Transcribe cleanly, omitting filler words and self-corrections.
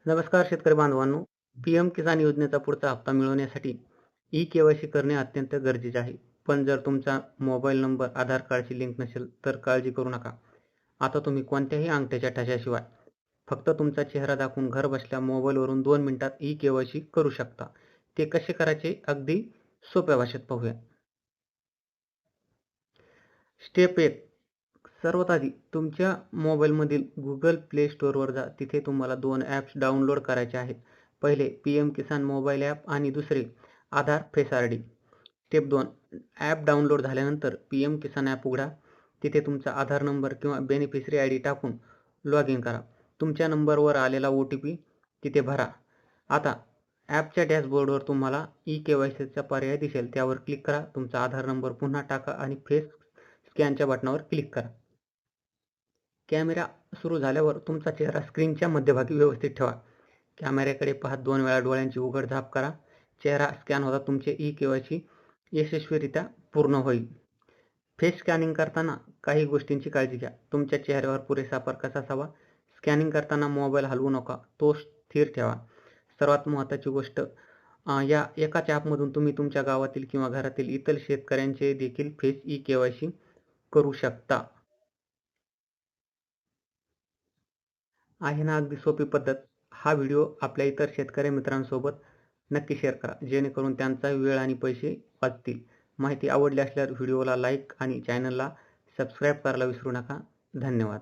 नमस्कार शेतकरी बांधवांनो. पीएम किसान योजनेचा पुढचा हप्ता मिळवण्यासाठी ई-केवायसी करणे अत्यंत गरजेचे आहे. पण जर तुमचा मोबाईल नंबर आधार कार्डशी लिंक नसेल तर काळजी करू नका. आता तुम्ही कोणत्याही अंगठ्याच्या ठशाशिवाय फक्त तुमचा चेहरा दाखवून घरबसल्या मोबाईलवरून 2 मिनिटात ई-केवायसी करू शकता. ते कसे करायचे अगदी सोप्या भाषेत पाहूया. स्टेप 1. सर्वात आधी तुमच्या मोबाईलमधील Google प्ले स्टोअरवर जा. तिथे तुम्हाला 2 ॲप्स डाउनलोड करायचे आहेत. पहिले पीएम किसान मोबाईल ॲप आणि दुसरे Aadhaar face ID. Step 2. App download झाल्यानंतर पीएम किसान ॲप उघडा. तिथे तुमचा आधार नंबर किंवा बेनिफिशरी आयडी टाकून लॉग इन करा. तुमच्या नंबरवर आलेला OTP तिथे भरा. आता ॲपच्या डॅशबोर्डवर तुम्हाला ई-केवायसीचा पर्याय दिसेल. त्यावर क्लिक करा. तुमचा आधार नंबर पुन्हा टाका आणि फेस स्कॅनच्या बटणावर क्लिक करा. कॅमेरा सुरू झाल्यावर तुमचा चेहरा स्क्रीनच्या मध्यभागी व्यवस्थित ठेवा. कॅमेऱ्याकडे पाहत 2 वेळा डोळ्यांची उघड-झाप करा. चेहरा स्कॅन होता तुमचे ई-केवायसी यशस्वीरित्या पूर्ण होईल. फेस स्कॅनिंग करताना काही गोष्टींची काळजी घ्या. तुमच्या चेहऱ्यावर पुरेसा प्रकाश असावा. स्कॅनिंग करताना मोबाईल हलवू नका. तो स्थिर ठेवा. सर्वात महत्त्वाची गोष्ट, या एकाच ॲपमधून तुम्ही तुमच्या गावातील किंवा घरातील इतर शेतकऱ्यांचे देखील फेस ई-केवायसी करू शकता. आहे ना अगदी सोपी पद्धत. हा व्हिडिओ आपल्या इतर शेतकरी मित्रांसोबत नक्की शेअर करा, जेणेकरून त्यांचा वेळ आणि पैसे वाचतील. माहिती आवडली असल्यास व्हिडिओला लाईक आणि चॅनलला सबस्क्राईब करायला विसरू नका. धन्यवाद.